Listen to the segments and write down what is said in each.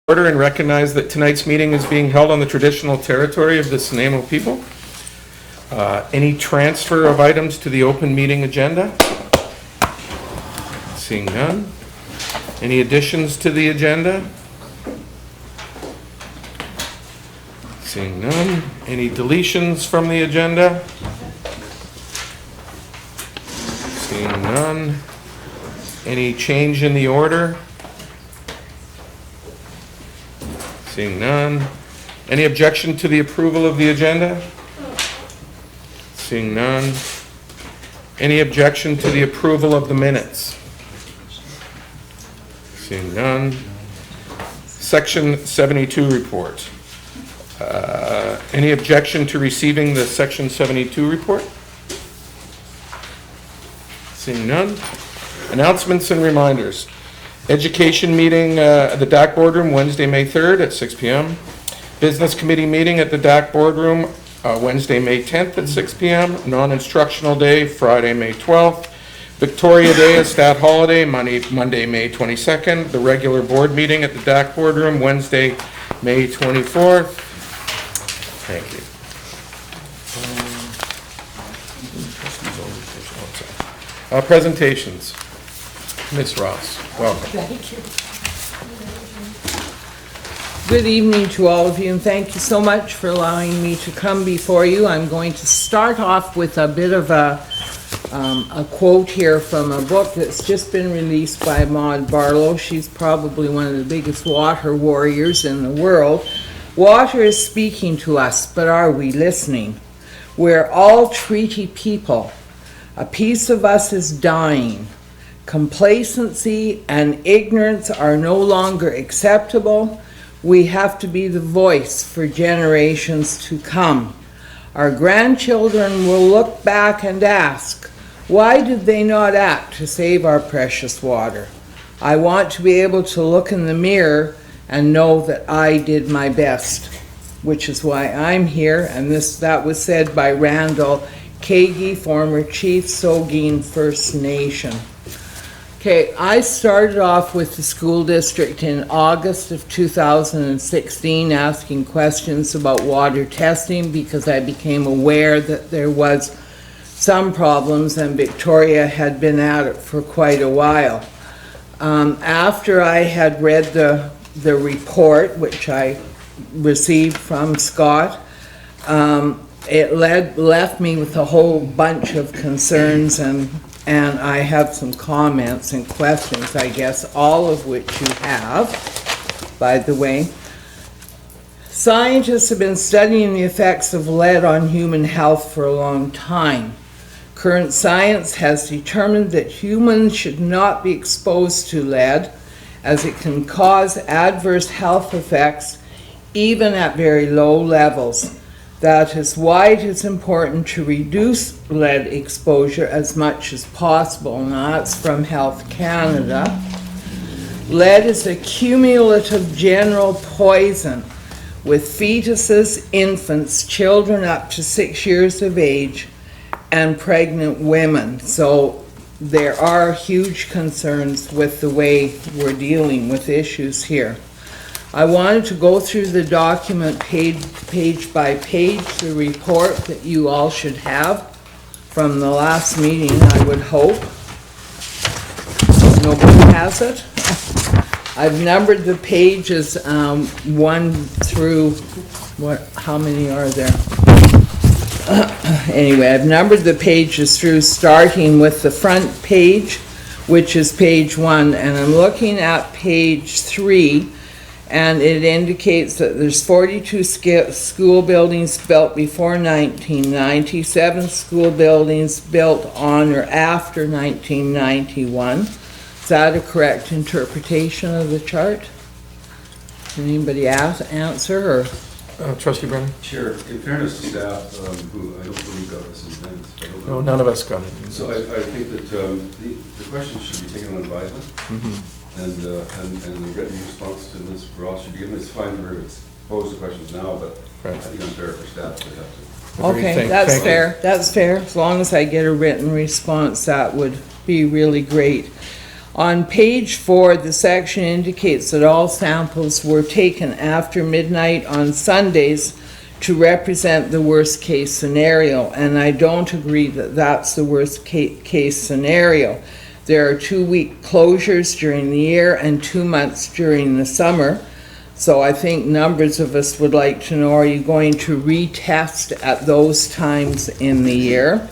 Order and recognize that tonight's meeting is being held on the traditional territory of the Snuneymuxw people. Any transfer of items to the open meeting agenda? Seeing none. Any additions to the agenda? Seeing none. Any deletions from the agenda? Seeing none. Any change in the order? Seeing none. Any objection to the approval of the agenda? Seeing none. Any objection to the approval of the minutes? Seeing none. Section 72 report. Any objection to receiving the Section 72 report? Seeing none. Announcements and reminders. Education meeting at the DAC Boardroom, Wednesday, May 3rd at 6 p.m. Business committee meeting at the DAC Boardroom, Wednesday, May 10th at 6 p.m. Non-instructional day, Friday, May 12th. Victoria Day, a stat holiday, Monday, May 22nd. The regular board meeting at the DAC Boardroom, Wednesday, May 24th. Thank you. Presentations. Ms. Ross, welcome. Thank you. Good evening to all of you, and thank you so much for allowing me to come before you. I'm going to start off with a bit of a quote here from a book that's just been released by Maud Barlow. She's probably one of the biggest water warriors in the world. Water is speaking to us, but are we listening? We're all treaty people. A piece of us is dying. Complacency and ignorance are no longer acceptable. We have to be the voice for generations to come. Our grandchildren will look back and ask, why did they not act to save our precious water? I want to be able to look in the mirror and know that I did my best, which is why I'm here, and that was said by Randall Kagi, former Chief Sogin First Nation. Okay, I started off with the school district in August of 2016 asking questions about water testing because I became aware that there was some problems and Victoria had been at it for quite a while. After I had read the report, which I received from Scott, it left me with a whole bunch of concerns and I have some comments and questions, I guess, all of which you have, by the way. Scientists have been studying the effects of lead on human health for a long time. Current science has determined that humans should not be exposed to lead as it can cause adverse health effects even at very low levels. That is why it is important to reduce lead exposure as much as possible, and that's from Health Canada. Lead is a cumulative general poison with fetuses, infants, children up to 6 years of age, and pregnant women. So there are huge concerns with the way we're dealing with issues here. I wanted to go through the document page by page, the report that you all should have from the last meeting, I would hope. Nobody has it. I've numbered the pages 1 through, how many are there? Anyway, I've numbered the pages through starting with the front page, which is page 1, and I'm looking at page 3. And it indicates that there's 42 school buildings built before 1990, 7 school buildings built on or after 1991. Is that a correct interpretation of the chart? Can anybody answer? Or? Trustee Brennan? Chair, in fairness to staff, who I don't believe got this in advance. No, none of us got it. So I think that the questions should be taken on advisement. Mm-hmm. And the written response to Ms. Ross should be given. It's fine for her to pose the questions now, but right. I think unfair for staff to have to. Okay, that's fair. That's fair. As long as I get a written response, that would be really great. On page 4, the section indicates that all samples were taken after midnight on Sundays to represent the worst-case scenario, and I don't agree that that's the worst-case scenario. There are 2-week closures during the year and 2 months during the summer, so I think numbers of us would like to know, are you going to retest at those times in the year?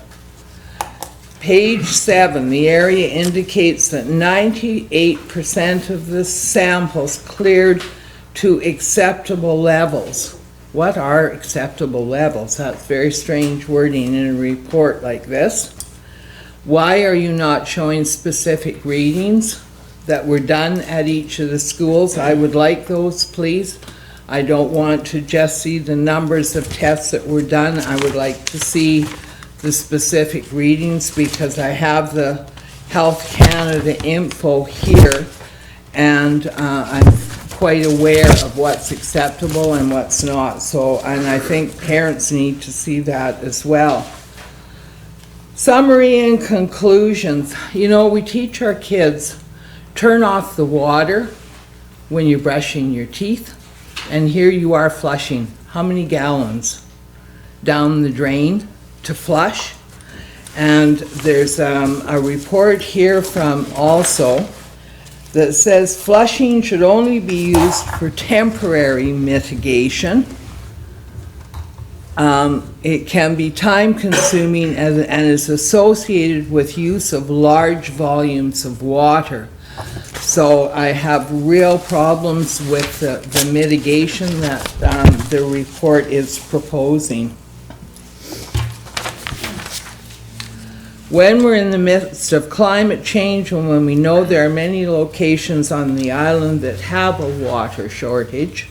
Page 7, the area indicates that 98% of the samples cleared to acceptable levels. What are acceptable levels? That's very strange wording in a report like this. Why are you not showing specific readings that were done at each of the schools? I would like those, please. I don't want to just see the numbers of tests that were done. I would like to see the specific readings, because I have the Health Canada info here, and I'm quite aware of what's acceptable and what's not. So, and I think parents need to see that as well. Summary and conclusions. You know, we teach our kids, turn off the water when you're brushing your teeth, and here you are flushing. How many gallons down the drain to flush? And there's a report here from also that says flushing should only be used for temporary mitigation. It can be time-consuming and is associated with use of large volumes of water. So I have real problems with the mitigation that the report is proposing. When we're in the midst of climate change and when we know there are many locations on the island that have a water shortage,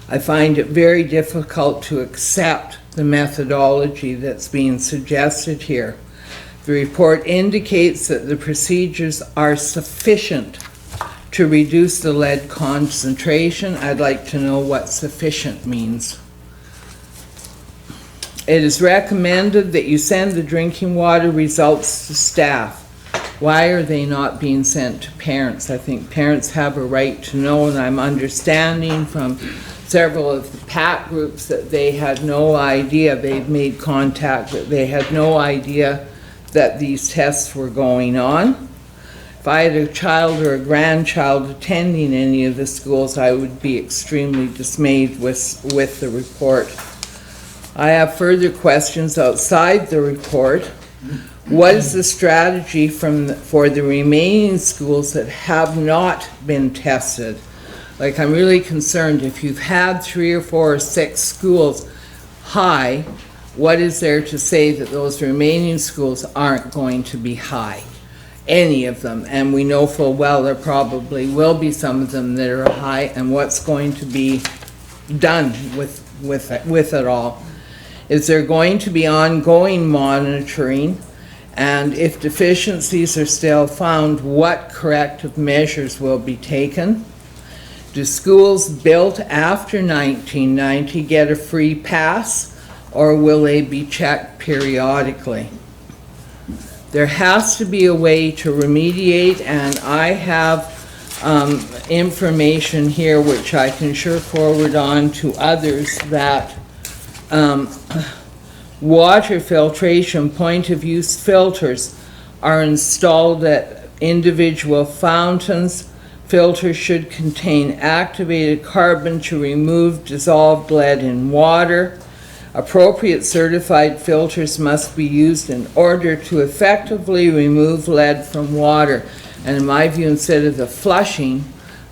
I find it very difficult to accept the methodology that's being suggested here. The report indicates that the procedures are sufficient to reduce the lead concentration. I'd like to know what sufficient means. It is recommended that you send the drinking water results to staff. Why are they not being sent to parents? I think parents have a right to know, and I'm understanding from several of the PAC groups that they had no idea. They've made contact, but they had no idea that these tests were going on. If I had a child or a grandchild attending any of the schools, I would be extremely dismayed with the report. I have further questions outside the report. What is the strategy for the remaining schools that have not been tested? Like, I'm really concerned if you've had 3 or 4 or 6 schools high, what is there to say that those remaining schools aren't going to be high? Any of them. And we know full well there probably will be some of them that are high, and what's going to be done with it all? Is there going to be ongoing monitoring? And if deficiencies are still found, what corrective measures will be taken? Do schools built after 1990 get a free pass, or will they be checked periodically? There has to be a way to remediate, and I have information here which I can sure forward on to others that water filtration point-of-use filters are installed at individual fountains. Filters should contain activated carbon to remove dissolved lead in water. Appropriate certified filters must be used in order to effectively remove lead from water. And in my view, instead of the flushing,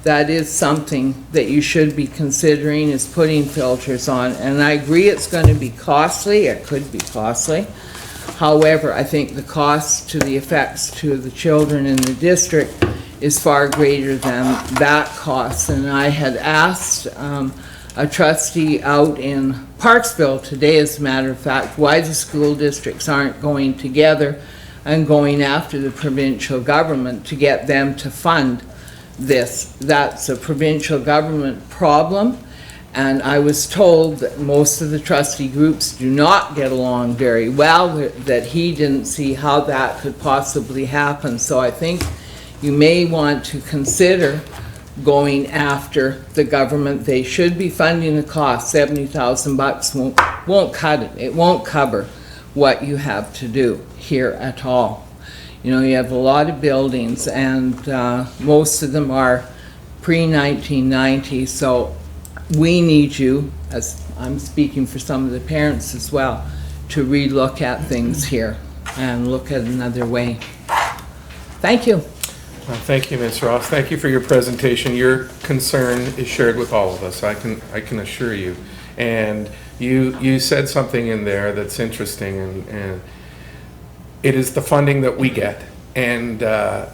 that is something that you should be considering, is putting filters on. And I agree it's going to be costly. It could be costly. However, I think the cost to the effects to the children in the district is far greater than that cost. And I had asked a trustee out in Parksville today, as a matter of fact, why the school districts aren't going together and going after the provincial government to get them to fund this. That's a provincial government problem, and I was told that most of the trustee groups do not get along very well, that he didn't see how that could possibly happen. So I think you may want to consider going after the government. They should be funding the cost. $70,000 won't cut it. It won't cover what you have to do here at all. You know, you have a lot of buildings, and most of them are pre-1990, so we need you, as I'm speaking for some of the parents as well, to relook at things here and look at another way. Thank you. Well, thank you, Ms. Ross. Thank you for your presentation. Your concern is shared with all of us, I can assure you. And you said something in there that's interesting, and it is the funding that we get. And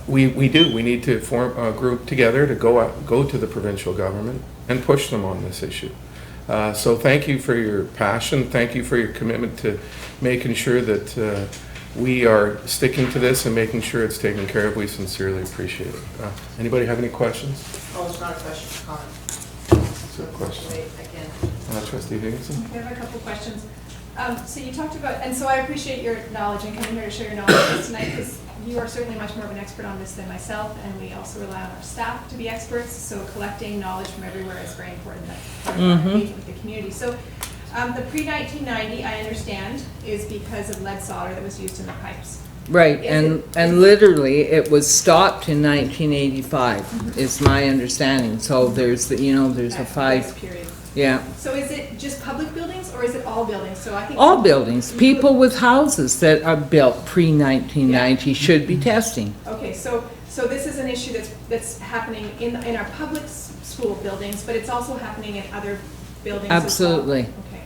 we need to form a group together to go to the provincial government and push them on this issue. So thank you for your passion. Thank you for your commitment to making sure that we are sticking to this and making sure it's taken care of. We sincerely appreciate it. Anybody have any questions? Oh, it's not a question, it's a comment. Is there a question? Wait, again. Trustee Higginson? I have a couple of questions. So you talked about, and so I appreciate your knowledge and coming here to share your knowledge with us tonight, because you are certainly much more of an expert on this than myself, and we also rely on our staff to be experts, so collecting knowledge from everywhere is very important. That's part of our engagement with the community. So the pre-1990, I understand, is because of lead solder that was used in the pipes. Right, and literally, it was stopped in 1985, is my understanding. So there's, there's a That five, period. yeah. So is it just public buildings, or is it all buildings? So I think All buildings, people with houses that are built pre-1990 should be testing. Okay, so this is an issue that's happening in our public school buildings, but it's also happening in other buildings as well? Absolutely. Okay.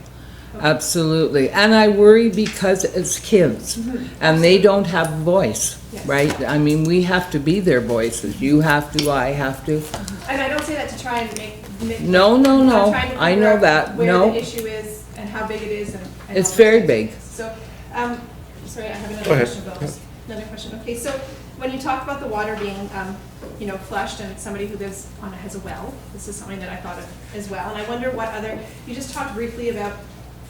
Absolutely, and I worry because it's kids, and they don't have a voice, Yes. right? I mean, we have to be their voices. You have to, I have to. And I don't say that to try and make. No, I'm no, trying to I figure know out that, where no. the issue is and how big it is and all It's those very things. big. So, sorry, I have another Go ahead. question, Bill. Another question. Okay, so when you talk about the water being, flushed, and somebody who lives has a well, this is something that I thought of as well. And I wonder what other, you just talked briefly about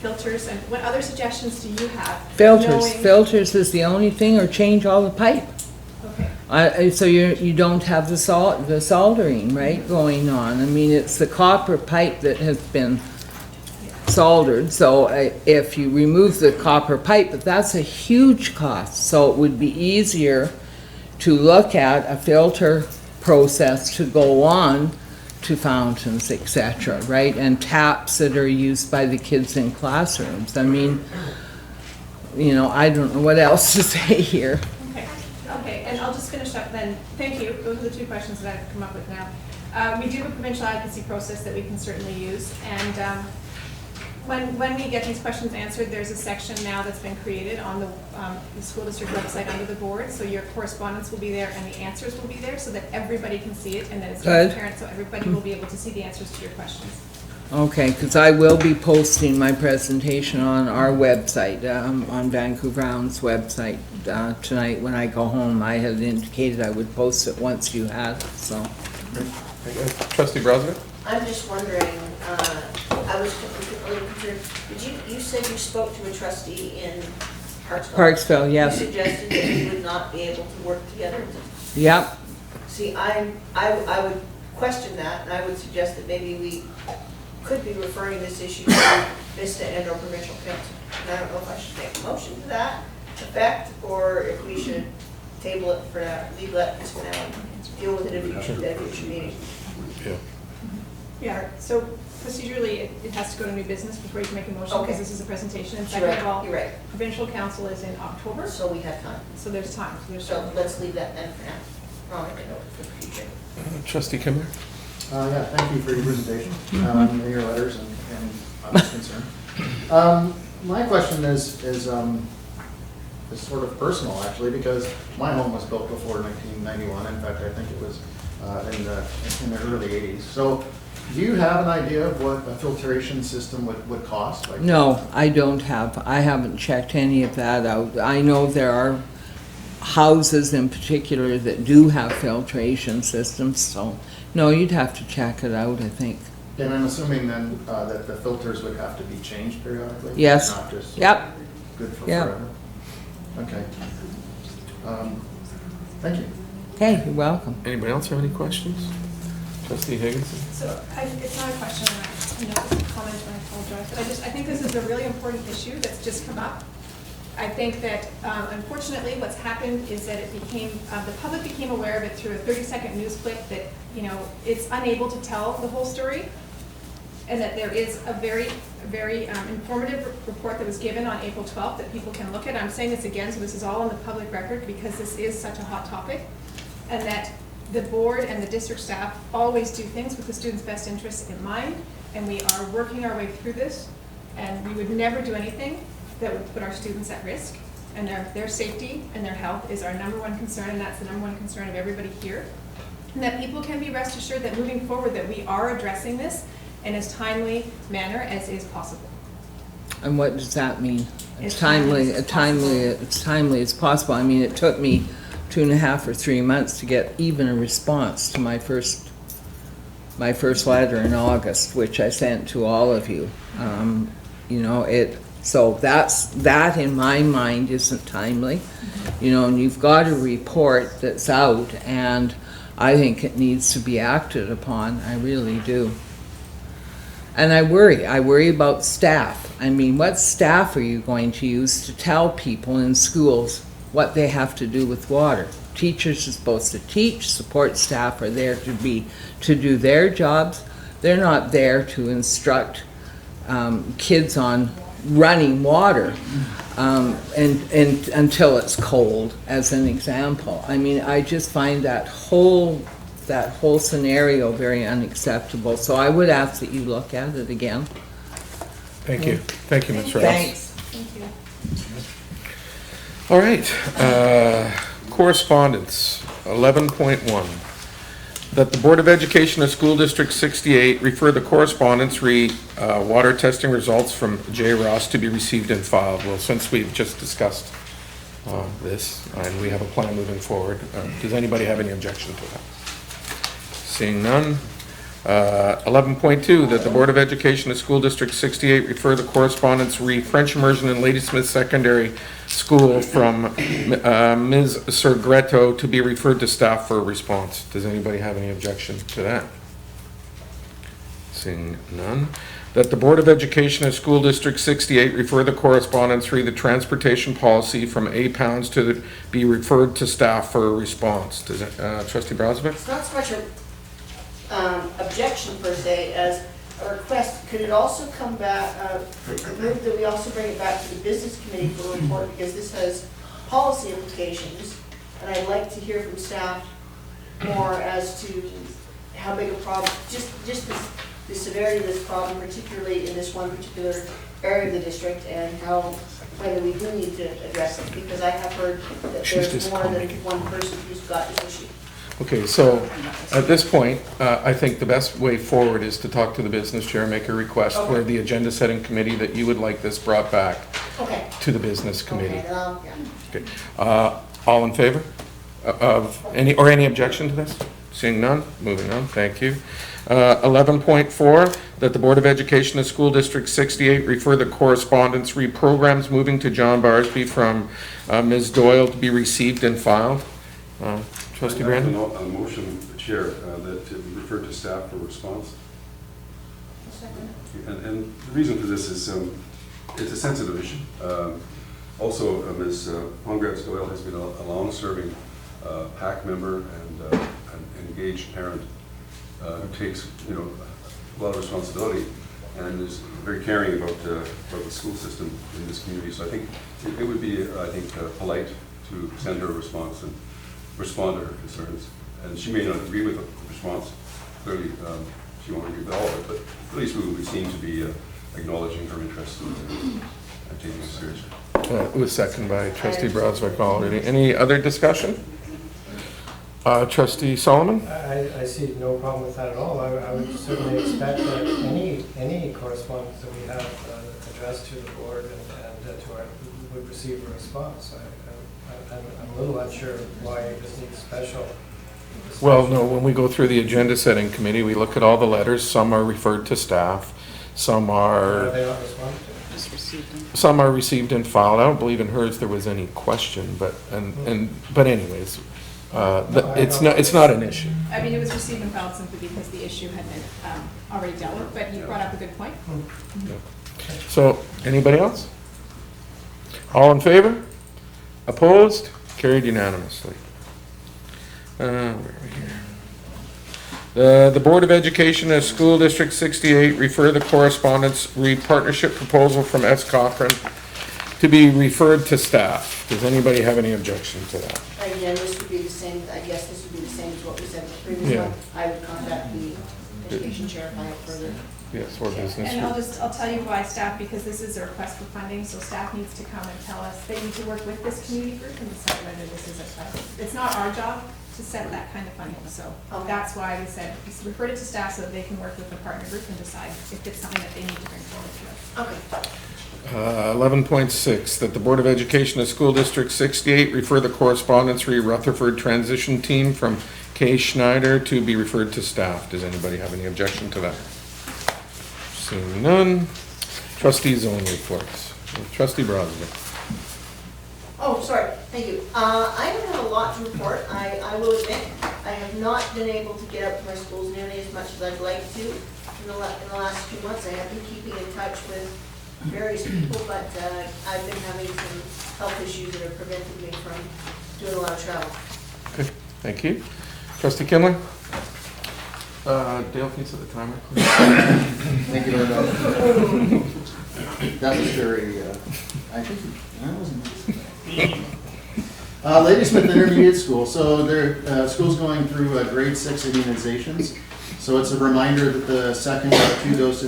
filters, and what other suggestions do you have? knowing- Filters is the only thing, or change all the pipe. Okay, So you don't have the soldering, right, going on. I mean, it's the copper pipe that has been soldered, so if you remove the copper pipe, but that's a huge cost. So it would be easier to look at a filter process to go on to fountains, etc., right? And taps that are used by the kids in classrooms. I mean, I don't know what else to say here. okay, and I'll just finish up then. Thank you. Those are the two questions that I've come up with now. We do have a provincial advocacy process that we can certainly use, and when we get these questions answered, there's a section now that's been created on the school district website under the board, so your correspondence will be there and the answers will be there, so that everybody can see it and that it's Good. transparent, so everybody will be able to see the answers to your questions. Okay, because I will be posting my presentation on our website, on Vancouver Round's website tonight when I go home. I had indicated I would post it once you had it, so. Trustee Brosnan? I'm just wondering, I was a little concerned, you said you spoke to a trustee in Parksville? Parksville, You yes. suggested that we would not be able to work together? Yep, See, I would question that, and I would suggest that maybe we could be referring this issue to Vista and or provincial council. And I don't know if I should make a motion to that effect, or if we should table it for now, leave that for now, and deal with it at a future meeting. Yeah. Yeah, so procedurally, it has to go to new business before you can make a motion, Okay. because this is a presentation. And You're second of all, right, you're right. provincial council is in October, So we have time. so there's time. So let's leave that then for now. I'll make a note for the future. Trustee Kimler? Yeah, thank you for your presentation, and your letters and others' concern. My question is sort of personal, actually, because my home was built before 1991. In fact, I think it was in the early 80s. So do you have an idea of what a filtration system would cost? Like, no, I don't have. I haven't checked any of that out. I know there are houses in particular that do have filtration systems, so no, you'd have to check it out, I think. And I'm assuming then that the filters would have to be changed periodically? Yes. Not just Yep. good for Yep. forever? Okay. Thank you. Okay, you're welcome. Anybody else have any questions? Trustee Higginson? So it's not a question, I know it's a comment, and I apologize, but I think this is a really important issue that's just come up. I think that unfortunately what's happened is that it became, the public became aware of it through a 30-second news clip that, it's unable to tell the whole story. And that there is a very informative report that was given on April 12th that people can look at. I'm saying this again, so this is all on the public record because this is such a hot topic. And that the board and the district staff always do things with the students' best interests in mind. And we are working our way through this. And we would never do anything that would put our students at risk. And their safety and their health is our #1 concern, and that's the #1 concern of everybody here. And that people can be rest assured that moving forward that we are addressing this in as timely manner as is possible. And what does that mean? As It's timely as timely as possible. I mean, it took me 2.5 or 3 months to get even a response to my first letter in August, which I sent to all of you. So that in my mind isn't timely, and you've got a report that's out, and I think it needs to be acted upon. I really do. And I worry about staff. I mean, what staff are you going to use to tell people in schools what they have to do with water? Teachers are supposed to teach, support staff are there to do their jobs. They're not there to instruct kids on running water and until it's cold, as an example. I mean, I just find that whole scenario very unacceptable. So I would ask that you look at it again. Thank you. Thank you, Ms. Ross. Thanks. Thank you. All right, correspondence, 11.1. That the Board of Education of School District 68 refer the correspondence water testing results from J. Ross to be received and filed. Well, since we've just discussed this and we have a plan moving forward, does anybody have any objection to that? Seeing none. 11.2, that the Board of Education of School District 68 refer the correspondence French immersion in Ladysmith Secondary School from Ms. Sergretto to be referred to staff for a response. Does anybody have any objection to that? Seeing none. That the Board of Education of School District 68 refer the correspondence the transportation policy from A. Pounds to be referred to staff for a response. Does Trustee Brozovich? It's not so much a objection per se as a request. Could it also come back, move that we also bring it back to the business committee for a report, because this has policy implications, and I'd like to hear from staff more as to how big a problem, just the severity of this problem, particularly in this one particular area of the district, and whether we do need to address it, because I have heard that there's more than one person who's got this issue. Okay, so at this point, I think the best way forward is to talk to the business chair, make a request for the agenda setting committee that you would like this brought back Okay. to the business committee. Okay, yeah. Okay. All in favor of any objection to this? Seeing none, moving on, thank you. 11.4, that the Board of Education of School District 68 refer the correspondence programs moving to John Barsby from Ms. Doyle to be received and filed. Trustee Brandon? A motion, Chair, that to be referred to staff for response. And the reason for this is it's a sensitive issue. Also, Ms. Pongratz Doyle has been a long-serving PAC member and an engaged parent who takes a lot of responsibility and is very caring about the school system in this community. So I think it would be polite to send her a response and respond to her concerns. And she may not agree with the response. Clearly, she won't agree with all of it, but at least we seem to be acknowledging her interest and taking it seriously. It was seconded by Trustee Brozovich already. Any other discussion? Trustee Solomon? I see no problem with that at all. I would certainly expect that any correspondence that we have addressed to the board and to our, would receive a response. I'm a little unsure why this needs special. Well, no, when we go through the agenda setting committee, we look at all the letters. Some are referred to staff. Some Are are, they not responded to? some are received and filed. I don't believe in hers there was any question, but anyways, It's not an issue. I mean, it was received and filed simply because the issue had been already dealt with, but you brought up a good point. So, anybody else? All in favor? Opposed? Carried unanimously. Where are we here? The Board of Education of School District 68 refer the correspondence partnership proposal from S. Cochran to be referred to staff. Does anybody have any objection to that? Again, this would be the same, I guess this would be the same as what we said previously. Yeah. I would contact the education chair if I have further. Yes, or business And group. I'll tell you why staff, because this is a request for funding, so staff needs to come and tell us, they need to work with this community group and decide whether this is a, it's not our job to set that kind of funding, so Okay. that's why we said, refer it to staff so that they can work with the partner group and decide if it's something that they need to bring forward to us. Okay. 11.6, that the Board of Education of School District 68 refer the correspondence re Rutherford transition team from Kay Schneider to be referred to staff. Does anybody have any objection to that? Seeing none. Trustees' zone reports. Trustee Brosgate. Oh, sorry, thank you. I don't have a lot to report. I will admit, I have not been able to get out to my schools nearly as much as I'd like to. In the last few months, I have been keeping in touch with various people, but I've been having some health issues that have prevented me from doing a lot of travel. Okay, thank you. Trustee Kinley? Dale, can you set the timer, please? Thank you very much. That was very, I think, that wasn't. Ladysmith Intermediate School, so their school's going through grade 6 immunizations. So it's a reminder that the second 2-dose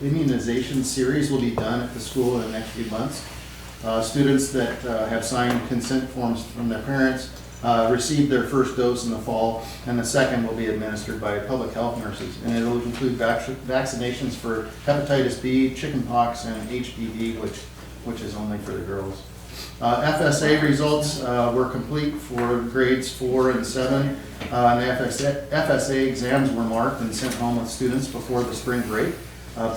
immunization series will be done at the school in the next few months. Students that have signed consent forms from their parents received their first dose in the fall, and the second will be administered by public health nurses. And it will include vaccinations for hepatitis B, chickenpox, and HPV, which is only for the girls. FSA results were complete for grades 4 and 7. And the FSA exams were marked and sent home with students before the spring break.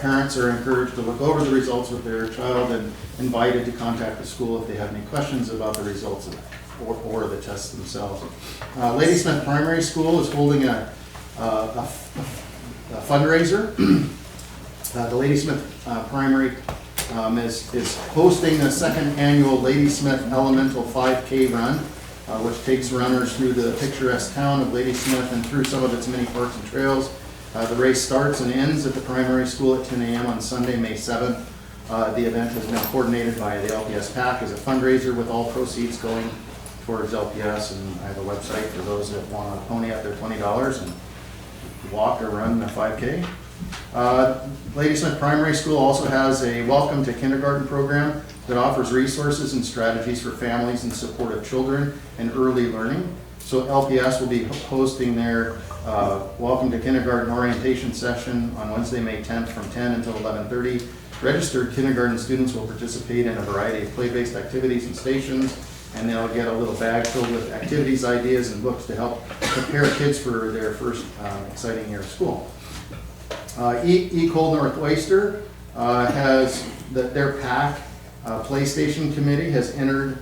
Parents are encouraged to look over the results with their child and invited to contact the school if they have any questions about the results or the tests themselves. Ladysmith Primary School is holding a fundraiser. The Ladysmith Primary is hosting the second annual Ladysmith Elemental 5K run, which takes runners through the picturesque town of Ladysmith and through some of its many parks and trails. The race starts and ends at the primary school at 10 a.m. on Sunday, May 7th. The event has been coordinated by the LPS PAC as a fundraiser with all proceeds going towards LPS, and I have a website for those that want to pony up their $20 and walk or run the 5K. Ladysmith Primary School also has a Welcome to Kindergarten program that offers resources and strategies for families in support of children and early learning. So LPS will be hosting their Welcome to Kindergarten orientation session on Wednesday, May 10th from 10 until 11:30. Registered kindergarten students will participate in a variety of play-based activities and stations, and they'll get a little bag filled with activities, ideas, and books to help prepare kids for their first exciting year of school. ECOL Northwestern has their PAC PlayStation Committee has entered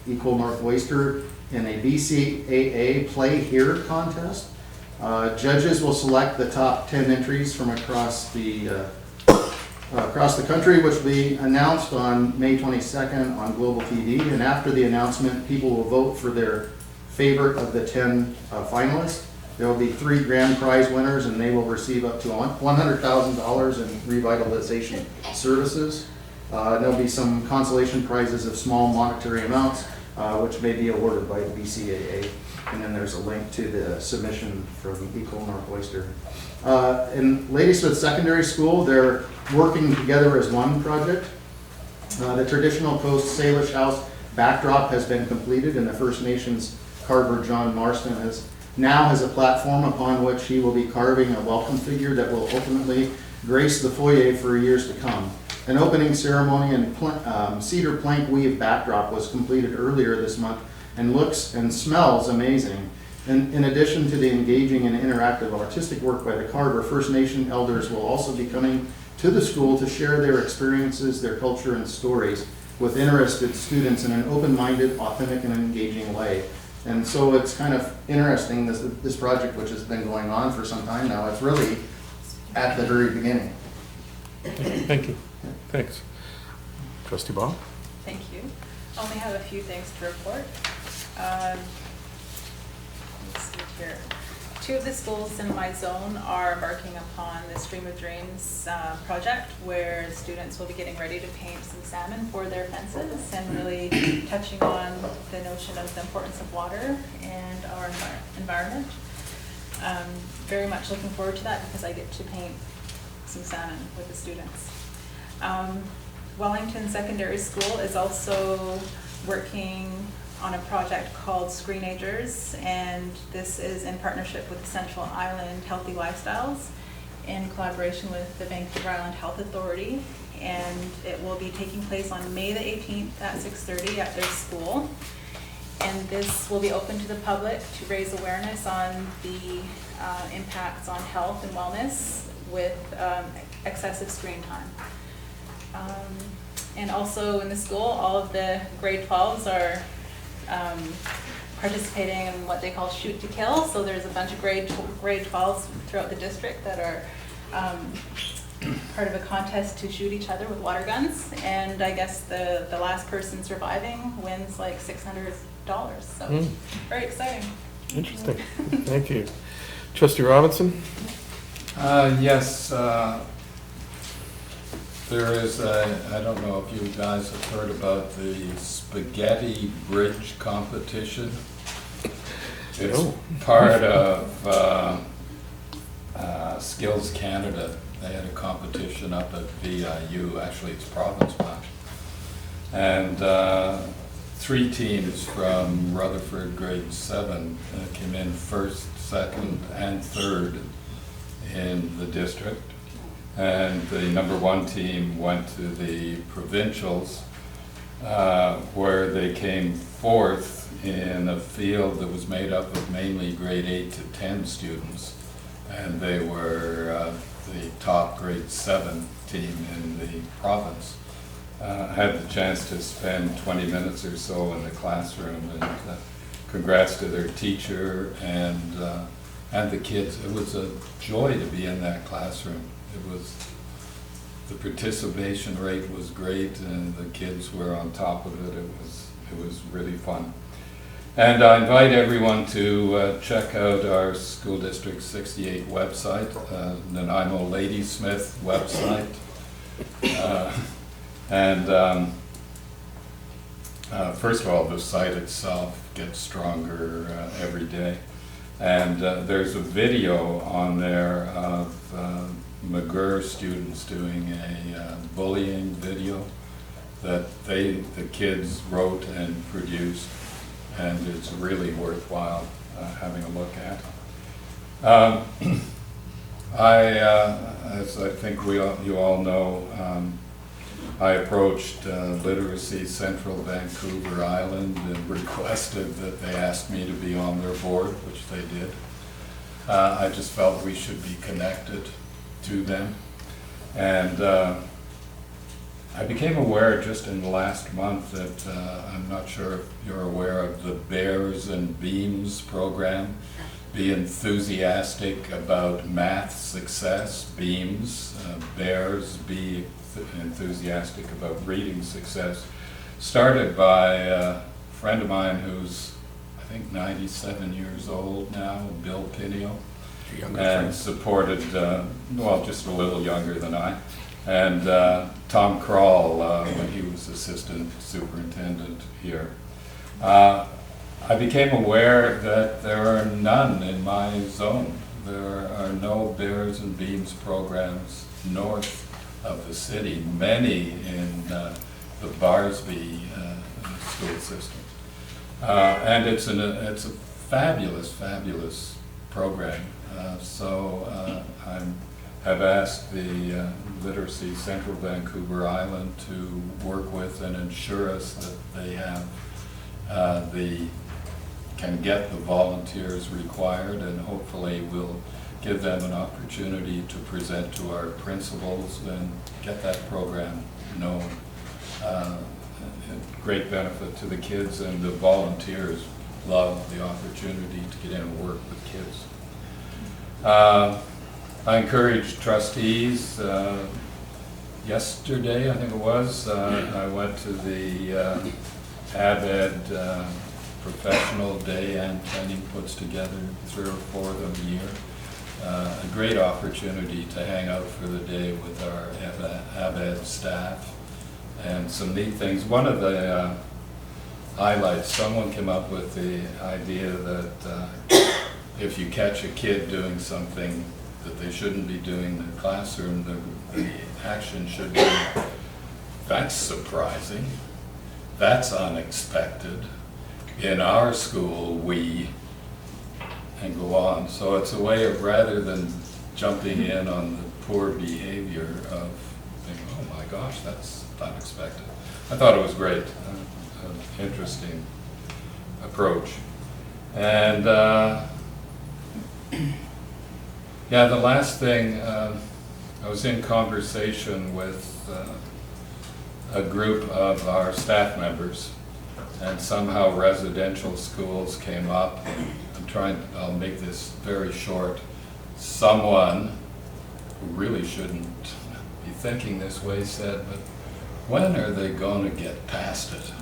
ECOL Northwestern in a BCAA Play Here contest. Judges will select the top 10 entries from across the country, which will be announced on May 22nd on Global TV. And after the announcement, people will vote for their favorite of the 10 finalists. There will be 3 grand prize winners, and they will receive up to $100,000 in revitalization services. There'll be some consolation prizes of small monetary amounts, which may be awarded by the BCAA. And then there's a link to the submission from ECOL Northwestern. In Ladysmith Secondary School, they're working together as one project. The traditional Coast Salish House backdrop has been completed, and the First Nations carver John Marston now has a platform upon which he will be carving a welcome figure that will ultimately grace the foyer for years to come. An opening ceremony and cedar plank weave backdrop was completed earlier this month and looks and smells amazing. And in addition to the engaging and interactive artistic work by the carver, First Nation elders will also be coming to the school to share their experiences, their culture, and stories with interested students in an open-minded, authentic, and engaging way. And so it's kind of interesting, this project, which has been going on for some time now, it's really at the very beginning. Thank you. Thanks. Trustee Ball? Thank you. I only have a few things to report. Let's see here. 2 of the schools in my zone are embarking upon the Stream of Dreams project, where students will be getting ready to paint some salmon for their fences and really touching on the notion of the importance of water and our environment. Very much looking forward to that because I get to paint some salmon with the students. Wellington Secondary School is also working on a project called Screenagers, and this is in partnership with the Central Island Healthy Lifestyles in collaboration with the Vancouver Island Health Authority, and it will be taking place on May the 18th at 6:30 at their school. And this will be open to the public to raise awareness on the impacts on health and wellness with excessive screen time. And also in the school, all of the grade 12s are participating in what they call shoot to kill. So there's a bunch of grade 12s throughout the district that are part of a contest to shoot each other with water guns. And I guess the last person surviving wins like $600. So very exciting. Interesting. Thank you. Trustee Robinson? Yes, there is I don't know if you guys have heard about the spaghetti bridge competition. It's part of Skills Canada. They had a competition up at VIU, actually it's Province Match. And 3 teams from Rutherford grade 7 came in first, second, and third in the district. And the number 1 team went to the provincials, where they came 4th in a field that was made up of mainly grade 8 to 10 students. And they were the top grade 7 team in the province. Had the chance to spend 20 minutes or so in the classroom, and congrats to their teacher and the kids. It was a joy to be in that classroom. The participation rate was great, and the kids were on top of it. It was really fun. And I invite everyone to check out our School District 68 website, Nanaimo Ladysmith website. First of all, the site itself gets stronger every day. And there's a video on there of McGurr students doing a bullying video that the kids wrote and produced, and it's really worthwhile having a look at. As I think you all know, I approached Literacy Central Vancouver Island and requested that they ask me to be on their board, which they did. I just felt we should be connected to them. And I became aware just in the last month that I'm not sure if you're aware of the Bears and Beams program. Be enthusiastic about math success, Beams. Bears, be enthusiastic about reading success. Started by a friend of mine who's, I think, 97 years old now, Bill Pinio, and supported, well, just a little younger than I, and Tom Kroll when he was assistant superintendent here. I became aware that there are none in my zone. There are no Bears and Beams programs north of the city, many in the Barsby school system. And it's a fabulous, fabulous program. So I have asked the Literacy Central Vancouver Island to work with and ensure us that they have can get the volunteers required, and hopefully we'll give them an opportunity to present to our principals and get that program known. Great benefit to the kids and the volunteers. love the opportunity to get in and work with kids. I encourage trustees, yesterday, I think it was, I went to the ABED Professional Day. Ann Kenny puts together 3 or 4 of them a year. A great opportunity to hang out for the day with our ABED staff and some neat things. One of the highlights, someone came up with the idea that if you catch a kid doing something that they shouldn't be doing in the classroom, the action should be, that's surprising, that's unexpected, in our school, and go on. So it's a way of, rather than jumping in on the poor behavior of thinking, oh my gosh, that's unexpected. I thought it was great, an interesting approach. And yeah, the last thing, I was in conversation with a group of our staff members, and somehow residential schools came up. I'll make this very short. Someone who really shouldn't be thinking this way said, but when are they going to get past it?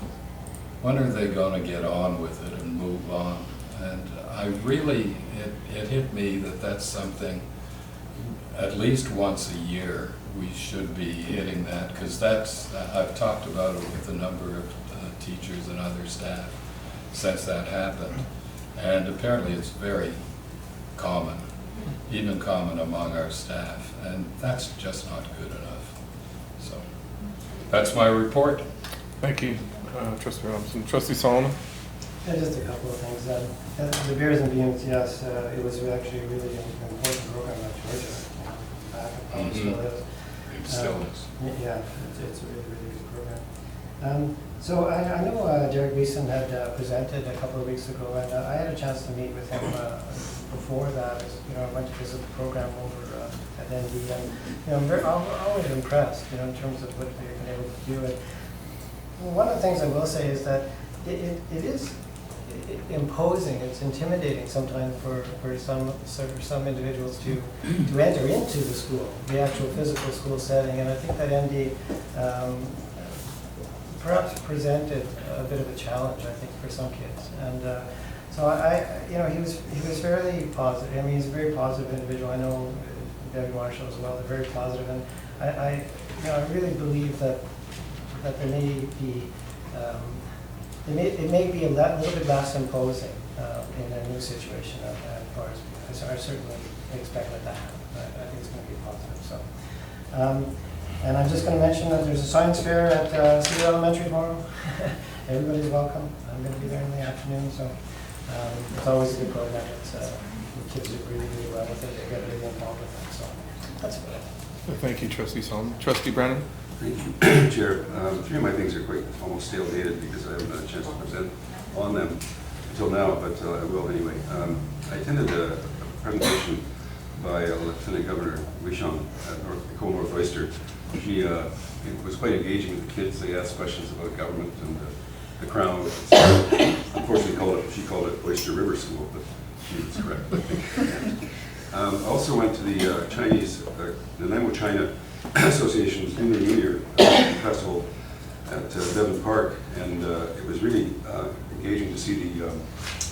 When are they going to get on with it and move on? And I really, it hit me that that's something, at least once a year, we should be hitting that, because that's, I've talked about it with a number of teachers and other staff since that happened. And apparently it's very common, even common among our staff, and that's just not good enough. So that's my report. Thank you, Trustee Robinson. Trustee Solomon? Yeah, just a couple of things. The Bears and Beams, yes, it was actually a really important program at Georgia. Back it probably still is. It still is. Yeah, it's a really, really good program. So I know Derek Beeson had presented a couple of weeks ago, and I had a chance to meet with him before that. I went to visit the program over at ND, and I'm always impressed, in terms of what they've been able to do. And one of the things I will say is that it is imposing, it's intimidating sometimes for some individuals to enter into the school, the actual physical school setting, and I think that ND perhaps presented a bit of a challenge, I think, for some kids. And so he was fairly positive. I mean, he's a very positive individual. I know Debbie Marshall as well. They're very positive, and I really believe that there may be it may be a little bit less imposing in a new situation as far as I certainly expect that to happen. I think it's going to be positive. So. And I'm just going to mention that there's a science fair at Cedar Elementary tomorrow. Everybody's welcome. I'm going to be there in the afternoon, so it's always a good program. The kids do really, really well with it. They get really involved with it, so that's about it. Thank you, Trustee Solomon. Trustee Brennan? Thank you, Chair. 3 of my things are quite almost stale dated because I haven't had a chance to present on them until now, but I will anyway. I attended a presentation by Lieutenant Governor Wishon at North Oyster. She was quite engaging with the kids. They asked questions about government and the Crown. Unfortunately, she called it Oyster River School, but she was correct, I think. I also went to the Nanaimo China Association's Lunar New Year Festival at Devon Park, and it was really engaging to see the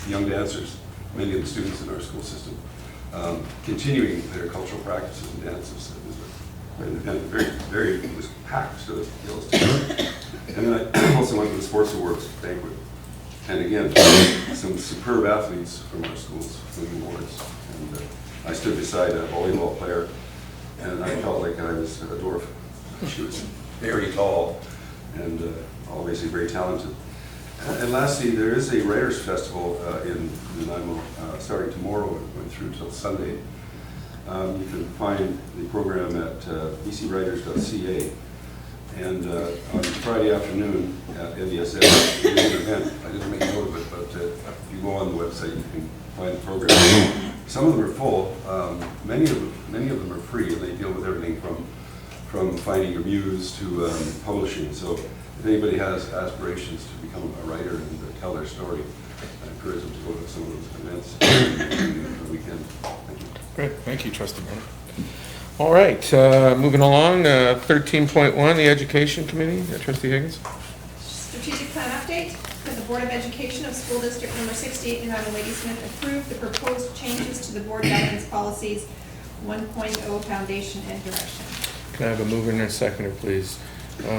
young dancers, many of the students in our school system, continuing their cultural practices and dances. It was quite independent, it was packed to the gills. And then I also went to the Sports Awards banquet. And again, some superb athletes from our schools winning awards. And I stood beside a volleyball player, and I felt like I was a dwarf. She was very tall and obviously very talented. And lastly, there is a Writers' Festival in Nanaimo starting tomorrow and going through until Sunday. You can find the program at bcwriters.ca. And on Friday afternoon at NDSS, there's an event. I didn't make a note of it, but if you go on the website, you can find the program. Some of them are full. Many of them are free, and they deal with everything from finding your muse to publishing. So if anybody has aspirations to become a writer and tell their story, encourage them to go to some of those events on the weekend. Thank you. Great, thank you, trustee Brennan. All right, moving along, 13.1, the Education Committee, trustee Higgins. Strategic plan update, that the Board of Education of School District Number 68 in Nanaimo Ladysmith approved the proposed changes to the board governance policies 1.0 foundation and direction. Can I have a mover and a seconder, please?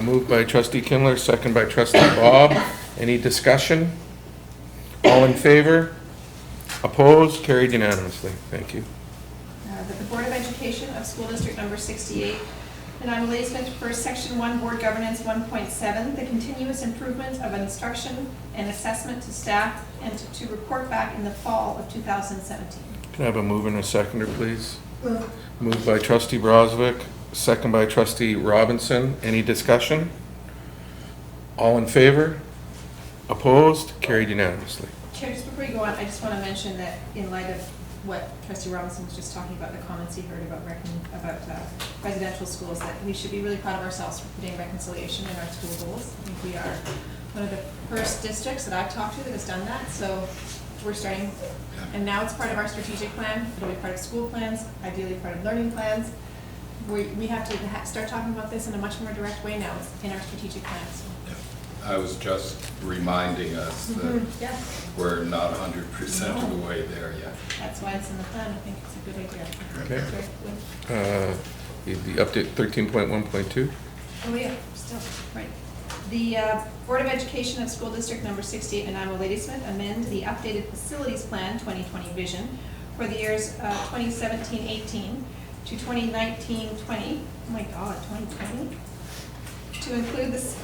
Moved by trustee Kindler, second by trustee Bob. Any discussion? All in favor? Opposed? Carried unanimously. Thank you. That the Board of Education of School District Number 68 in Nanaimo Ladysmith for Section 1 Board Governance 1.7, the continuous improvement of instruction and assessment to staff and to report back in the fall of 2017. Can I have a mover and a seconder, please? Moved by trustee Brozvik, second by trustee Robinson. Any discussion? All in favor? Opposed? Carried unanimously. Chair, just before you go on, I just want to mention that in light of what trustee Robinson was just talking about, the comments he heard about residential schools, that we should be really proud of ourselves for putting reconciliation in our school goals. I think we are one of the first districts that I've talked to that has done that, so we're starting, and now it's part of our strategic plan. It'll be part of school plans, ideally part of learning plans. We have to start talking about this in a much more direct way now in our strategic plans. I was just reminding us that Yeah, we're not 100% of the way there yet. that's why it's in the plan. I think it's a good idea. Okay. Great. The update 13.1.2. Oh, yeah, still, right. The Board of Education of School District Number 68 in Nanaimo Ladysmith amend the updated facilities plan 2020 vision for the years 2017-18 to 2019-20. Oh my God, 2020? To include this,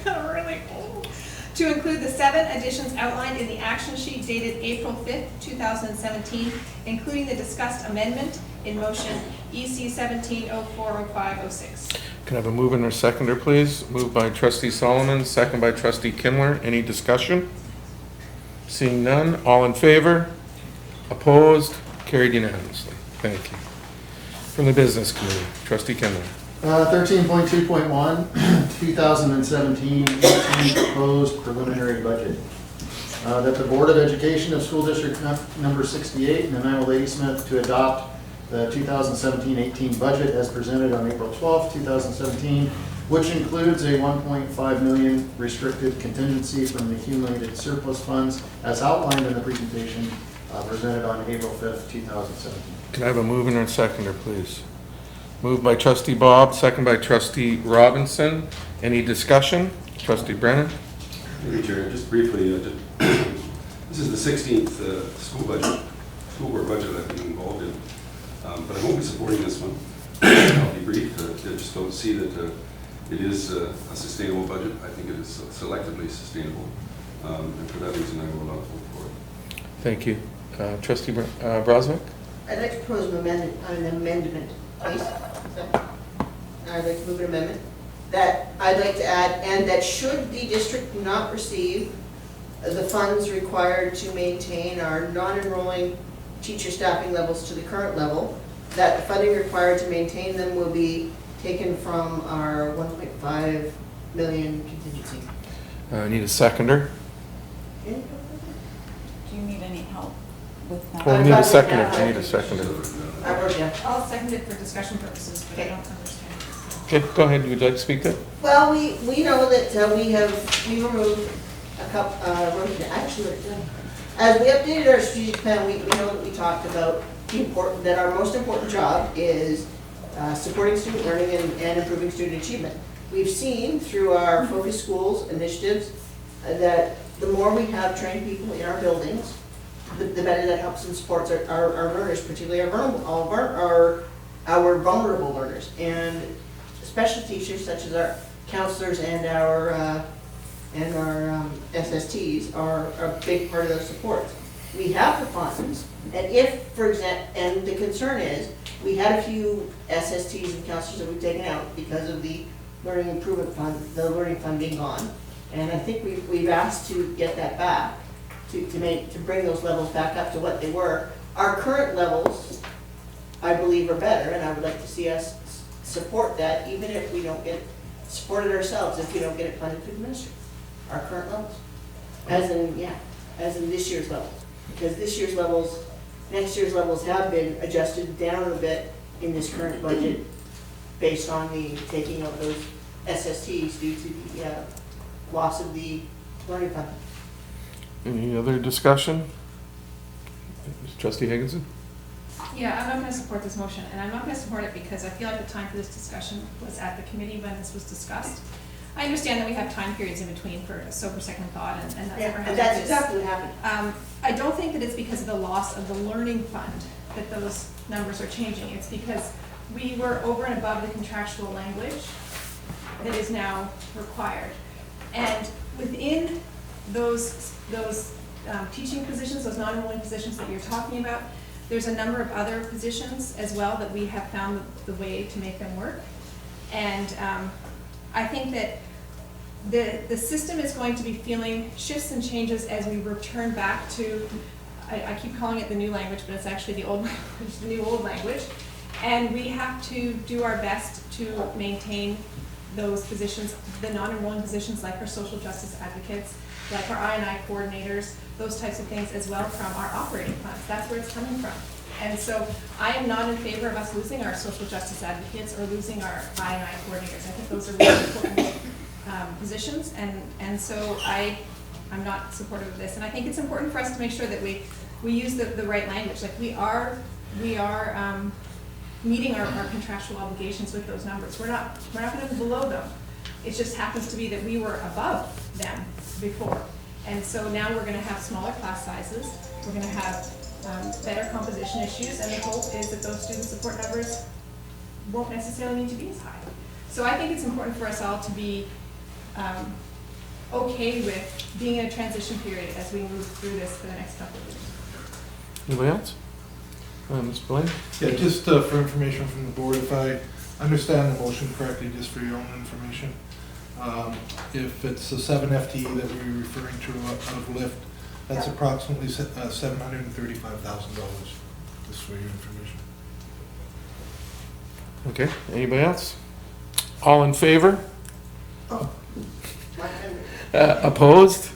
really old. To include the 7 additions outlined in the action sheet dated April 5th, 2017, including the discussed amendment in motion EC 17040506. Can I have a mover and a seconder, please? Moved by trustee Solomon, second by trustee Kindler. Any discussion? Seeing none, all in favor? Opposed? Carried unanimously. Thank you. From the Business Committee, trustee Kindler. 13.2.1, 2017-18 proposed preliminary budget. That the Board of Education of School District Number 68 in Nanaimo Ladysmith to adopt the 2017-18 budget as presented on April 12, 2017, which includes a $1.5 million restricted contingency from the accumulated surplus funds as outlined in the presentation presented on April 5th, 2017. Can I have a mover and a seconder, please? Moved by trustee Bob, second by trustee Robinson. Any discussion? Trustee Brennan? Thank you, Chair. Just briefly, this is the 16th school board budget I've been involved in, but I won't be supporting this one. I'll be brief. I just don't see that it is a sustainable budget. I think it is selectively sustainable, and for that reason, I will not vote for it. Thank you. Trustee Brozvik? I'd like to propose an amendment, please. I'd like to move an amendment that I'd like to add, and that should the district not receive the funds required to maintain our non-enrolling teacher staffing levels to the current level, that the funding required to maintain them will be taken from our 1.5 million contingency. I need a seconder. Do you need any help with that? Well, we need a seconder. I need a seconder. I wrote down. I'll second it for discussion purposes, but I Okay. don't understand. Okay, go ahead. Would you like to speak to it? Well, we know that we removed a couple, actually, as we updated our strategic plan, we know that we talked about that our most important job is supporting student learning and improving student achievement. We've seen through our focus schools initiatives that the more we have trained people in our buildings, the better that helps and supports our learners, particularly our vulnerable learners. And special teachers such as our counselors and our SSTs are a big part of those supports. We have the funds, and if, for example, and the concern is, we had a few SSTs and counselors that we've taken out because of the learning improvement fund, the learning fund being gone. And I think we've asked to get that back, to bring those levels back up to what they were. Our current levels, I believe, are better, and I would like to see us support that, even if we don't get supported ourselves, if we don't get it funded through the ministry, our current levels. As in this year's levels. Because this year's levels, next year's levels have been adjusted down a bit in this current budget based on the taking of those SSTs due to the loss of the learning fund. Any other discussion? Trustee Higginson? Yeah, I'm not gonna support this motion, and I'm not gonna support it because I feel like the time for this discussion was at the committee when this was discussed. I understand that we have time periods in between for a sober second thought, and that's Yeah, never and that's happened. exactly what happened. I don't think that it's because of the loss of the learning fund that those numbers are changing. It's because we were over and above the contractual language that is now required. And within those teaching positions, those non-enrolling positions that you're talking about, there's a number of other positions as well that we have found the way to make them work. And I think that the system is going to be feeling shifts and changes as we return back to, I keep calling it the new language, but it's actually the old language, the new old language. And we have to do our best to maintain those positions, the non-enrolling positions like our social justice advocates, like our I&I coordinators, those types of things as well from our operating funds. That's where it's coming from. And so I am not in favor of us losing our social justice advocates or losing our I&I coordinators. I think those are really important positions, and so I'm not supportive of this. And I think it's important for us to make sure that we use the right language. Like we are meeting our contractual obligations with those numbers. We're not going to be below them. It just happens to be that we were above them before. And so now we're going to have smaller class sizes. We're going to have better composition issues, and the hope is that those student support numbers won't necessarily need to be as high. So I think it's important for us all to be okay with being in a transition period as we move through this for the next couple of years. Anybody else? Mr. Blaine? Yeah, just for information from the board, if I understand the motion correctly, just for your own information, if it's a 7 FTE that we're referring to of lift, that's approximately $735,000, just for your information. Okay, anybody else? All in favor? Opposed?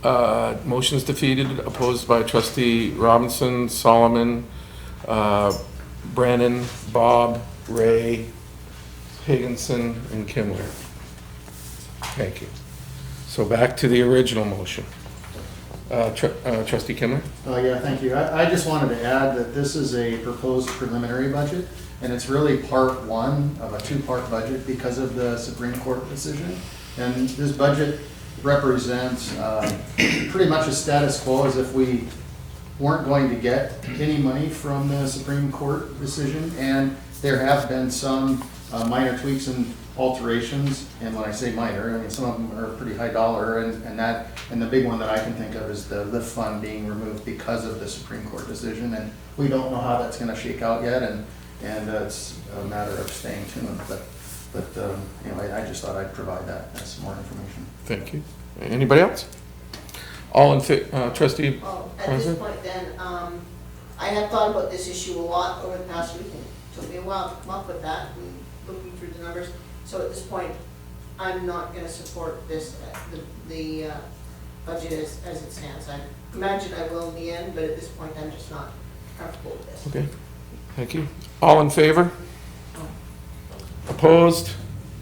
Motion is defeated, opposed by trustee Robinson, Solomon, Brannon, Bob, Ray, Higginson, and Kimler. Thank you. So back to the original motion. Trustee Kimler? Yeah, thank you. I just wanted to add that this is a proposed preliminary budget, and it's really part one of a two-part budget because of the Supreme Court decision. And this budget represents pretty much a status quo as if we weren't going to get any money from the Supreme Court decision. And there have been some minor tweaks and alterations, and when I say minor, I mean some of them are pretty high dollar, and the big one that I can think of is the lift fund being removed because of the Supreme Court decision, and we don't know how that's going to shake out yet, and it's a matter of staying tuned. But anyway, I just thought I'd provide that as more information. Thank you. Anybody else? All in favor, trustee Well, at this President? point then, I have thought about this issue a lot over the past week, and it took me a while to come up with that, and looking through the numbers. So at this point, I'm not going to support this, the budget as it stands. I imagine I will in the end, but at this point, I'm just not comfortable with this. Okay, thank you. All in favor? Opposed?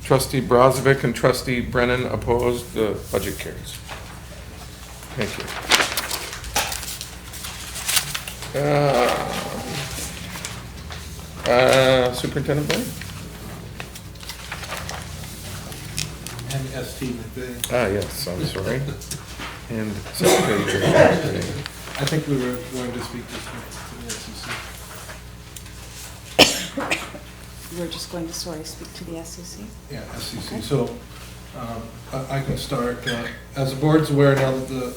Trustee Brozovic and trustee Brennan opposed. The budget carries. Thank you. Superintendent Blaine? And ST McVeigh. Yes, I'm sorry. And Secretary General. I think we were going to speak to the SEC. We're just going to, speak to the SEC? Yeah, SEC. So I can start. As the board's aware now that the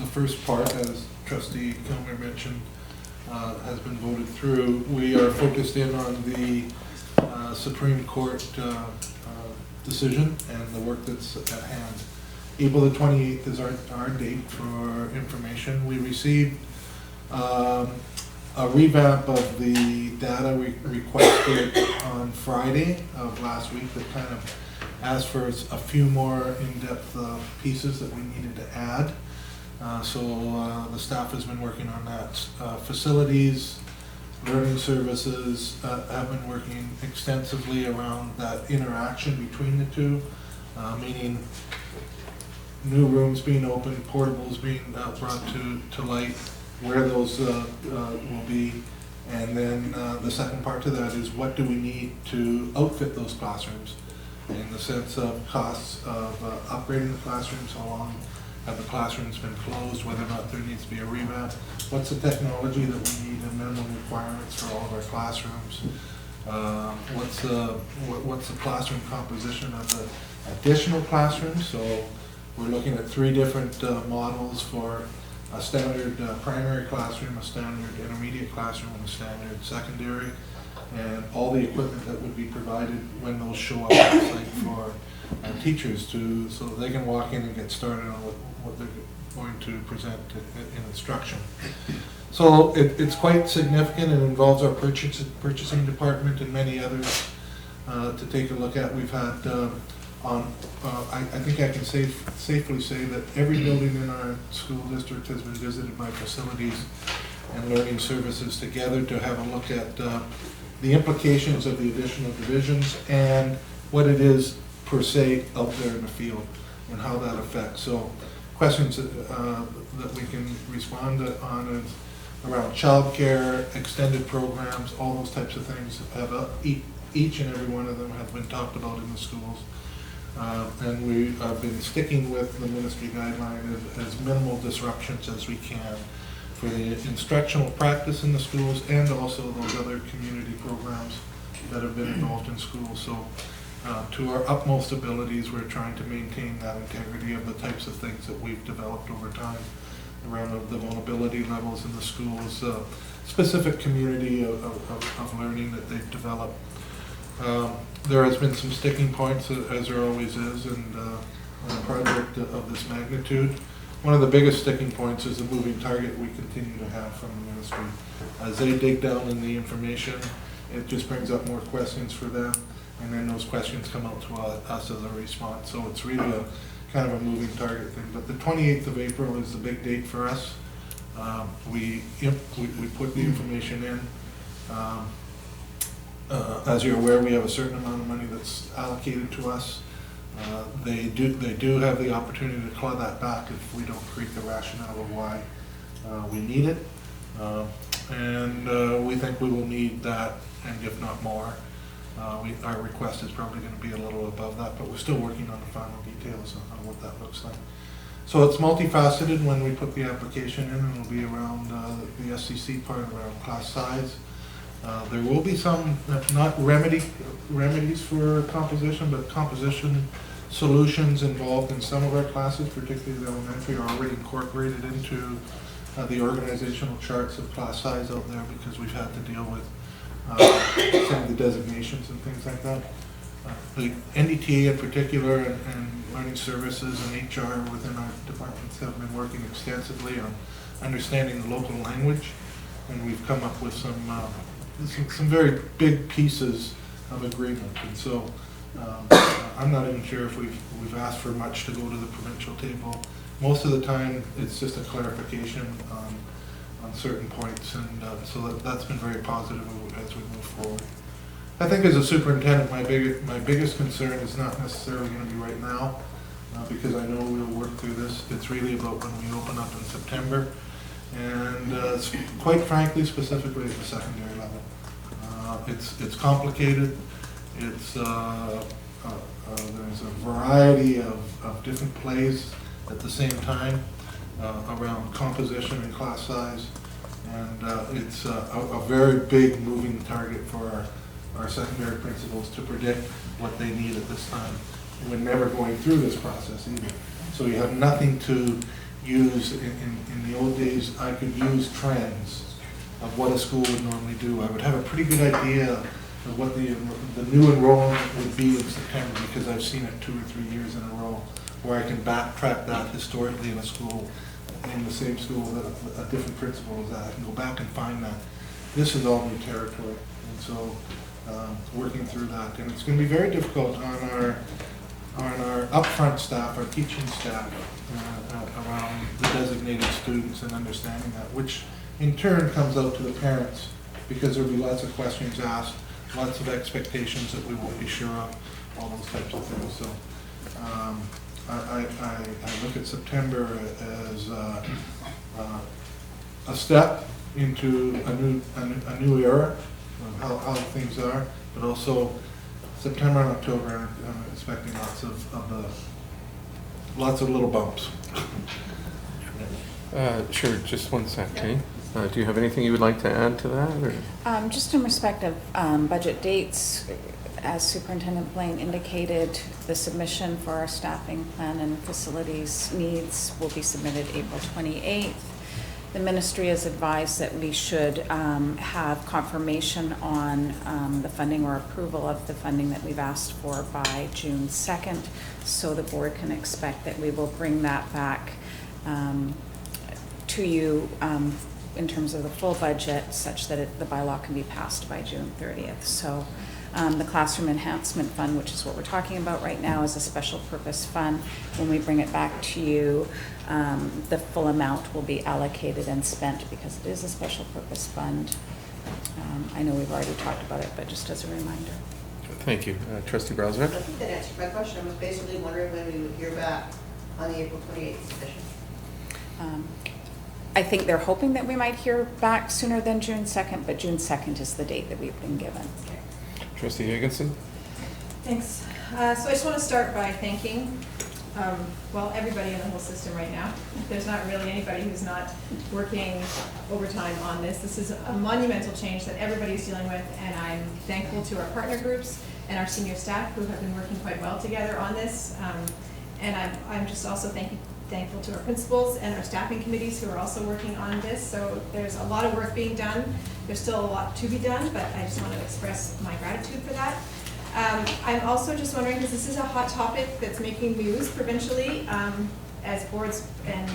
first part, as trustee Kilmer mentioned, has been voted through, we are focused in on the Supreme Court decision and the work that's at hand. April the 28th is our date for information. We received a revamp of the data we requested on Friday of last week that kind of asked for a few more in-depth pieces that we needed to add. So the staff has been working on that. Facilities, learning services have been working extensively around that interaction between the two, meaning new rooms being opened, portables being brought to light, where those will be. And then the second part to that is what do we need to outfit those classrooms in the sense of costs of upgrading the classrooms, how long have the classrooms been closed, whether or not there needs to be a revamp, what's the technology that we need and minimum requirements for all of our classrooms, what's the classroom composition of the additional classrooms. So we're looking at 3 different models for a standard primary classroom, a standard intermediate classroom, and a standard secondary, and all the equipment that would be provided when those show up on site for teachers so they can walk in and get started on what they're going to present in instruction. So it's quite significant. It involves our purchasing department and many others to take a look at. We've had I think I can safely say that every building in our school district has been visited by facilities and learning services together to have a look at the implications of the additional divisions and what it is per se out there in the field and how that affects. So questions that we can respond on is around childcare, extended programs, all those types of things have each and every one of them have been talked about in the schools. And we have been sticking with the ministry guideline as minimal disruptions as we can for the instructional practice in the schools and also those other community programs that have been involved in schools. So to our utmost abilities, we're trying to maintain that integrity of the types of things that we've developed over time around the vulnerability levels in the schools, specific community of learning that they've developed. There has been some sticking points, as there always is, in a project of this magnitude. One of the biggest sticking points is the moving target we continue to have from the ministry. As they dig down in the information, it just brings up more questions for them, and then those questions come out to us as a response. So it's really a kind of a moving target thing. But the 28th of April is the big date for us. We put the information in. As you're aware, we have a certain amount of money that's allocated to us. They do have the opportunity to claw that back if we don't create the rationale of why we need it. And we think we will need that, and if not more. Our request is probably going to be a little above that, but we're still working on the final details on what that looks like. So it's multifaceted when we put the application in, and it'll be around the SCC part, around class size. There will be some, not remedies for composition, but composition solutions involved in some of our classes, particularly the elementary, are already incorporated into the organizational charts of class size out there because we've had to deal with some of the designations and things like that. The NDTA in particular and learning services and HR within our departments have been working extensively on understanding the local language, and we've come up with some very big pieces of agreement. And so I'm not even sure if we've asked for much to go to the provincial table. Most of the time, it's just a clarification on certain points, and so that's been very positive as we move forward. I think as a superintendent, my biggest concern is not necessarily going to be right now, because I know we'll work through this. It's really about when we open up in September, and quite frankly, specifically at the secondary level. It's complicated. It's there's a variety of different plays at the same time around composition and class size, and it's a very big moving target for our secondary principals to predict what they need at this time. We're never going through this process either, so you have nothing to use. In the old days, I could use trends of what a school would normally do. I would have a pretty good idea of what the new enrollment would be in September, because I've seen it 2 or 3 years in a row, where I can backtrack that historically in a school, in the same school that a different principal was at. I can go back and find that. This is all new territory, and so working through that. And it's going to be very difficult on on our upfront staff, our teaching staff, around the designated students and understanding that, which in turn comes out to the parents, because there'll be lots of questions asked, lots of expectations that we won't be sure of, all those types of things. So I look at September as a step into a new era of how things are, but also September and October, I'm expecting lots of little bumps. Sure, just one sec, Kate. Do you have anything you would like to add to that, or? Just in respect of budget dates, as Superintendent Blaine indicated, the submission for our staffing plan and facilities needs will be submitted April 28th. The ministry has advised that we should have confirmation on the funding or approval of the funding that we've asked for by June 2nd, so the board can expect that we will bring that back to you in terms of the full budget, such that the bylaw can be passed by June 30th. So the Classroom Enhancement Fund, which is what we're talking about right now, is a special purpose fund. When we bring it back to you, the full amount will be allocated and spent because it is a special purpose fund. I know we've already talked about it, but just as a reminder. Thank you. Trustee Brausnick? I think that answered my question. I was basically wondering when we would hear back on the April 28th submission. I think they're hoping that we might hear back sooner than June 2nd, but June 2nd is the date that we've been given. Trustee Higginson? Thanks. So I just want to start by thanking, everybody in the whole system right now. There's not really anybody who's not working overtime on this. This is a monumental change that everybody's dealing with, and I'm thankful to our partner groups and our senior staff who have been working quite well together on this. And I'm just also thankful to our principals and our staffing committees who are also working on this. So there's a lot of work being done. There's still a lot to be done, but I just want to express my gratitude for that. I'm also just wondering, because this is a hot topic that's making news provincially, as boards and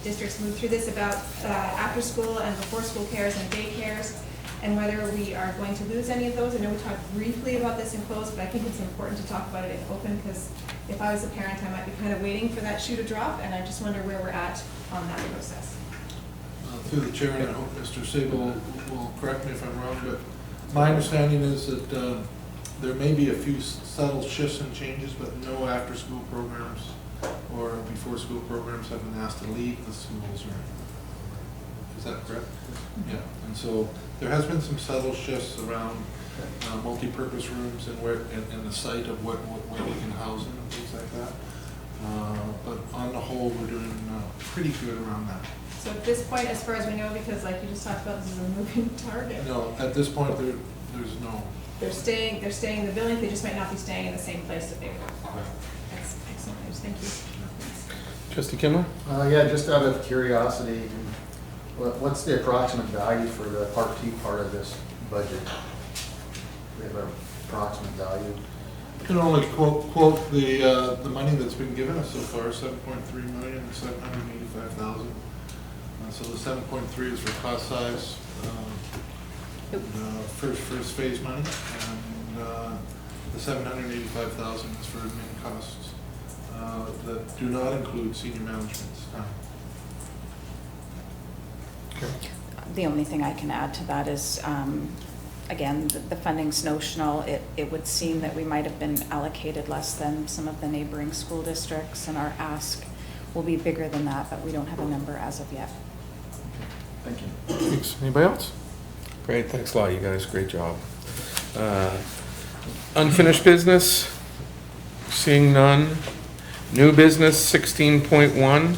districts move through this, about after school and before school cares and daycares, and whether we are going to lose any of those. I know we talked briefly about this in closed, but I think it's important to talk about it in open, because if I was a parent, I might be kind of waiting for that shoe to drop, and I just wonder where we're at on that process. Through the chair, and I hope Mr. Sable will correct me if I'm wrong, but my understanding is that there may be a few subtle shifts and changes, but no after-school programs or before-school programs have been asked to leave the schools, or is that correct? Yeah, and so there has been some subtle shifts around multi-purpose rooms and where and the site of where we can house them and things like that. But on the whole, we're doing pretty good around that. So at this point, as far as we know, because like you just talked about, this is a moving target. No, at this point, there's no. They're staying in the building, they just might not be staying in the same place that they were. That's excellent news, thank you. Trustee Kimler? Yeah, just out of curiosity, what's the approximate value for the Part 2 part of this budget? We have an approximate value. You can only quote the money that's been given us so far, $7.3,785,000. So the 7.3 is for cost size, first phase money, and the 785,000 is for admin costs that do not include senior management's time. Okay. The only thing I can add to that is, again, the funding's notional. It would seem that we might have been allocated less than some of the neighboring school districts, and our ask will be bigger than that, but we don't have a number as of yet. Thank you. Thanks. Anybody else? Great, thanks a lot, you guys, great job. Unfinished business, seeing none. New business, 16.1,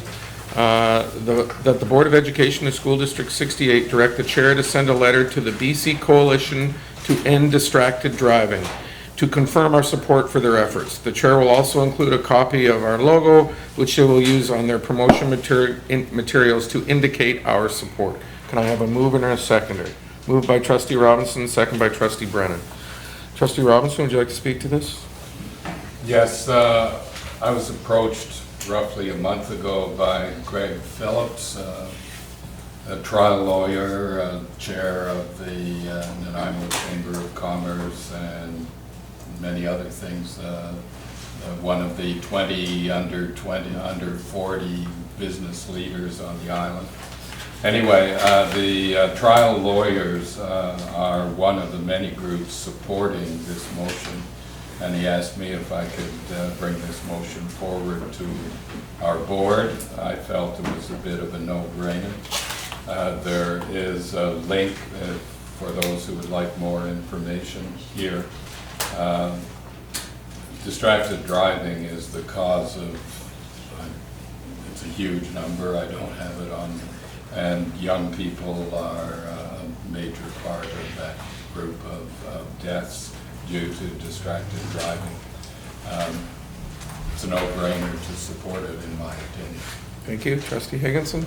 that the Board of Education of School District 68 direct the chair to send a letter to the BC Coalition to End Distracted Driving to confirm our support for their efforts. The chair will also include a copy of our logo, which they will use on their promotion materials to indicate our support. Can I have a mover and a seconder? Moved by Trustee Robinson, second by Trustee Brennan. Trustee Robinson, would you like to speak to this? Yes, I was approached roughly a month ago by Greg Phillips, a trial lawyer, chair of the Nanaimo Chamber of Commerce, and many other things one of the 20, under 40 business leaders on the island. Anyway, the trial lawyers are one of the many groups supporting this motion, and he asked me if I could bring this motion forward to our board. I felt it was a bit of a no-brainer. There is a link for those who would like more information here. Distracted driving is the cause of, it's a huge number, I don't have it on, and young people are a major part of that group of deaths due to distracted driving. It's a no-brainer to support it, in my opinion. Thank you. Trustee Higginson?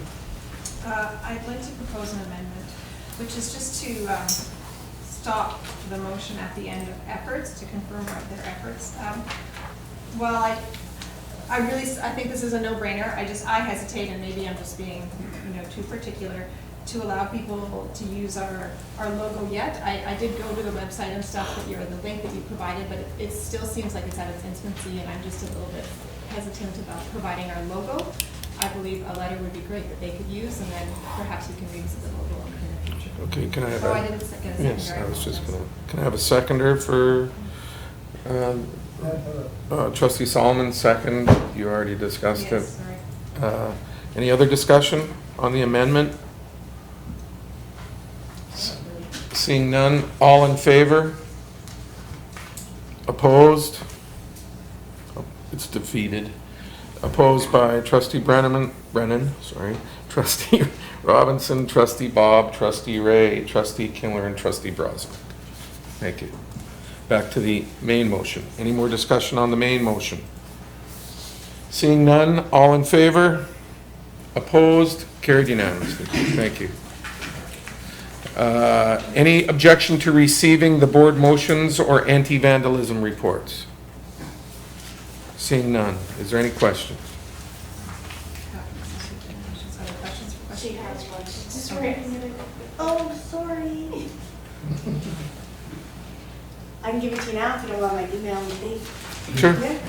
I'd like to propose an amendment, which is just to stop the motion at the end of efforts, to confirm their efforts. Well, I think this is a no-brainer. I hesitate, and maybe I'm just being, too particular, to allow people to use our logo yet. I did go to the website and stuff, the link that you provided, but it still seems like it's at its infancy, and I'm just a little bit hesitant about providing our logo. I believe a letter would be great that they could use, and then perhaps we can revisit the logo in the future. Okay, can I have Oh, I didn't get a seconder. Yes, I was just gonna, can I have a seconder for, Trustee Solomon, second, you already discussed it. Yes, sorry. Any other discussion on the amendment? Seeing none, all in favor? Opposed? Oh, it's defeated. Opposed by Trustee Brennan, Trustee Robinson, Trustee Bob, Trustee Ray, Trustee Kindler, and Trustee Brosnan. Thank you. Back to the main motion. Any more discussion on the main motion? Seeing none, all in favor? Opposed? Carried unanimously. Thank you. Any objection to receiving the board motions or anti-vandalism reports? Seeing none. Is there any question? Other questions for She questions? has one. Okay. Oh, sorry. I can give it to you now if you don't want my email with me. Sure. Yeah.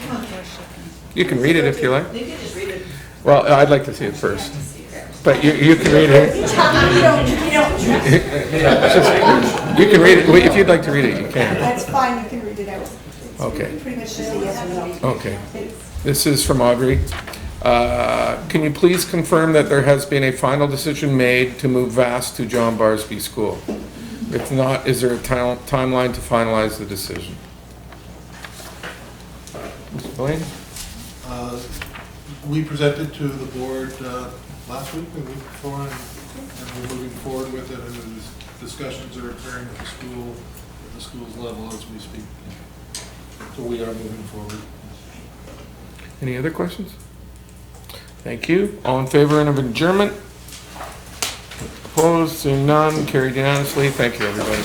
You can read it if you like. You can just read it. Well, I'd like to see it first. But you can read it. You don't trust. You can read it. If you'd like to read it, you can. That's fine, you can read it out. It's Okay. pretty much just a yes or no. Okay. This is from Audrey. Can you please confirm that there has been a final decision made to move VAS to John Barsby School? If not, is there a timeline to finalize the decision? Mr. Blaine? We presented to the board last week, the week before, and we're moving forward with it, and the discussions are occurring at the school's level as we speak. So we are moving forward. Any other questions? Thank you. All in favor of adjournment? Opposed? Seeing none, carried unanimously. Thank you, everybody.